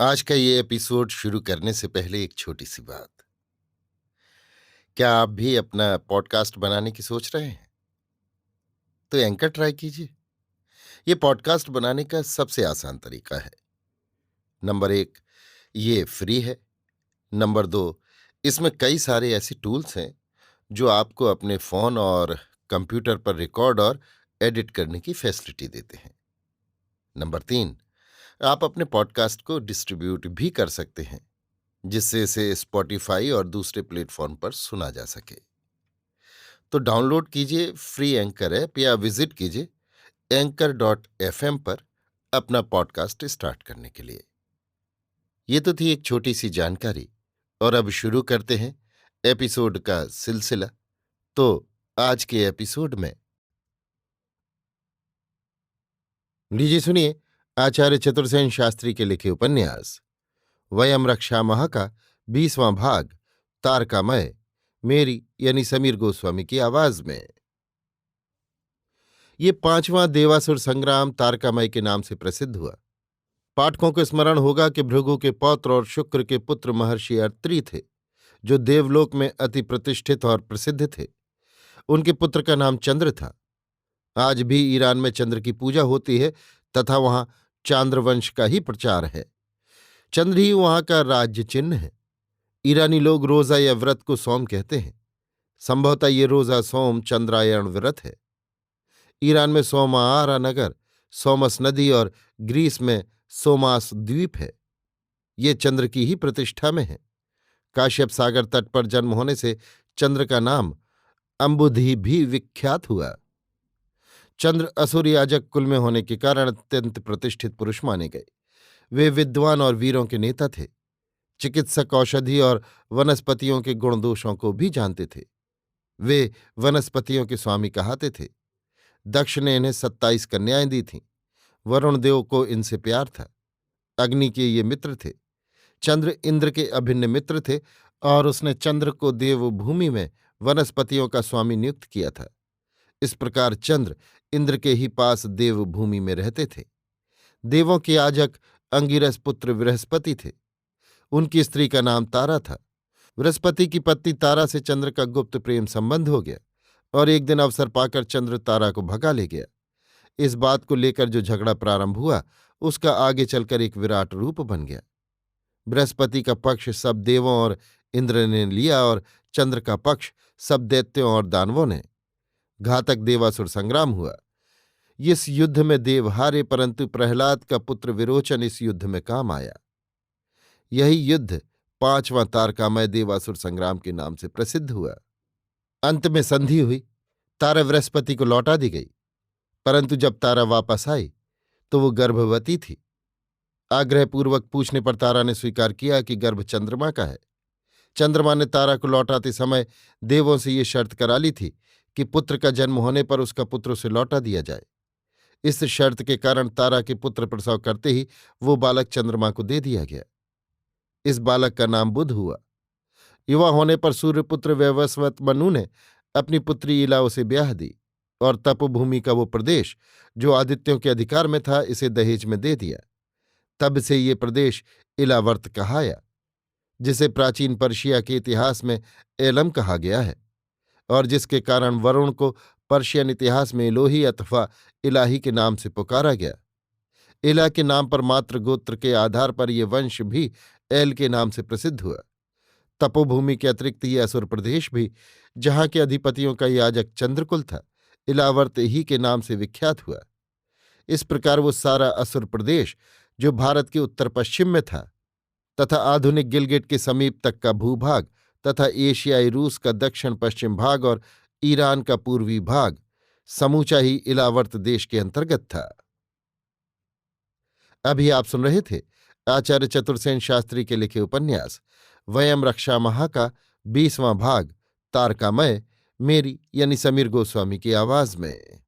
आज का ये एपिसोड शुरू करने से पहले एक छोटी सी बात। क्या आप भी अपना पॉडकास्ट बनाने की सोच रहे हैं? तो एंकर ट्राई कीजिए। ये पॉडकास्ट बनाने का सबसे आसान तरीका है। नंबर 1, ये फ्री है। नंबर 2, इसमें कई सारे ऐसे टूल्स हैं जो आपको अपने फोन और कंप्यूटर पर रिकॉर्ड और एडिट करने की फैसिलिटी देते हैं। नंबर 3, आप अपने पॉडकास्ट को डिस्ट्रीब्यूट भी कर सकते हैं, जिससे इसे स्पॉटिफाई और दूसरे प्लेटफॉर्म पर सुना जा सके। तो डाउनलोड कीजिए फ्री एंकर ऐप या विजिट कीजिए anchor.fm पर अपना पॉडकास्ट स्टार्ट करने के लिए। ये तो थी एक छोटी सी जानकारी, और अब शुरू करते हैं एपिसोड का सिलसिला। तो आज के एपिसोड में लीजिए सुनिए आचार्य चतुर्सेन शास्त्री के लिखे उपन्यास वयम रक्षामः का 20वां भाग, तारकामय, मेरी यानी समीर गोस्वामी की आवाज में। ये 5वां देवासुर संग्राम तारकामय के नाम से प्रसिद्ध हुआ। पाठकों को स्मरण होगा कि भृगु के पौत्र और शुक्र के पुत्र महर्षि अत्रि थे, जो देवलोक में अति प्रतिष्ठित और प्रसिद्ध थे। उनके पुत्र का नाम चंद्र था। आज भी ईरान में चंद्र की पूजा होती है तथा वहां चांद्रवंश का ही प्रचार है। चंद्र ही वहां का राज्य चिन्ह है। ईरानी लोग रोजा या व्रत को सोम कहते हैं। संभवतः ये रोजा सोम चंद्रायण व्रत है। ईरान में सोमाआरा नगर, सोमस नदी और ग्रीस में सोमास द्वीप है। ये चंद्र की ही प्रतिष्ठा में है। काश्यप सागर तट पर जन्म होने से चंद्र का नाम अंबुधि भी विख्यात हुआ। चंद्र असुर याजक कुल में होने के कारण अत्यंत प्रतिष्ठित पुरुष माने गए। वे विद्वान और वीरों के नेता थे। चिकित्सक औषधि और वनस्पतियों के गुण दोषों को भी जानते थे। वे वनस्पतियों के स्वामी कहाते थे। दक्ष ने इन्हें 27 कन्याएं दी थीं। वरुण देव को इनसे प्यार था। अग्नि के ये मित्र थे। चंद्र इंद्र के अभिन्न मित्र थे और उसने चंद्र को देवभूमि में वनस्पतियों का स्वामी नियुक्त किया था। इस प्रकार चंद्र इंद्र के ही पास देवभूमि में रहते थे। देवों के याजक अंगिरस पुत्र बृहस्पति थे। उनकी स्त्री का नाम तारा था। बृहस्पति की पत्नी तारा से चंद्र का गुप्त प्रेम संबंध हो गया और एक दिन अवसर पाकर चंद्र तारा को भगा ले गया। इस बात को लेकर जो झगड़ा प्रारंभ हुआ, उसका आगे चलकर एक विराट रूप बन गया। बृहस्पति का पक्ष सब देवों और इंद्र ने लिया और चंद्र का पक्ष सब दैत्यों और दानवों ने। घातक देवासुर संग्राम हुआ। इस युद्ध में देव हारे, परंतु प्रहलाद का पुत्र विरोचन इस युद्ध में काम आया। यही युद्ध 5वां तारकामय देवासुर संग्राम के नाम से प्रसिद्ध हुआ। अंत में संधि हुई। तारा बृहस्पति को लौटा दी गई, परंतु जब तारा वापस आई तो वो गर्भवती थी। आग्रहपूर्वक पूछने पर तारा ने स्वीकार किया कि गर्भ चंद्रमा का है। चंद्रमा ने तारा को लौटाते समय देवों से ये शर्त करा ली थी कि पुत्र का जन्म होने पर उसका पुत्र उसे लौटा दिया जाए। इस शर्त के कारण तारा के पुत्र प्रसव करते ही वो बालक चंद्रमा को दे दिया गया। इस बालक का नाम बुध हुआ। युवा होने पर सूर्यपुत्र वैवस्वत मनु ने अपनी पुत्री इला से ब्याह दी और तपोभूमि का वो प्रदेश जो आदित्यों के अधिकार में था, इसे दहेज में दे दिया। तब से ये प्रदेश इलावर्त कहाया, जिसे प्राचीन पर्शिया के इतिहास में एलम कहा गया है और जिसके कारण वरुण को पर्शियन इतिहास में इलोही अथवा इलाही के नाम से पुकारा गया। इला के नाम पर मात्र गोत्र के आधार पर ये वंश भी एल के नाम से प्रसिद्ध हुआ। तपोभूमि के अतिरिक्त ये असुर प्रदेश भी, जहां के अधिपतियों का याजक चंद्रकुल था, इलावर्त ही के नाम से विख्यात हुआ। इस प्रकार वो सारा असुर प्रदेश, जो भारत के उत्तर पश्चिम में था तथा आधुनिक गिलगिट के समीप तक का भूभाग तथा एशियाई रूस का दक्षिण पश्चिम भाग और ईरान का पूर्वी भाग, समूचा ही इलावर्त देश के अंतर्गत था। अभी आप सुन रहे थे आचार्य चतुर्सेन शास्त्री के लिखे उपन्यास वयम रक्षामः का 20वां भाग, तारकामय, मेरी यानी समीर गोस्वामी की आवाज में।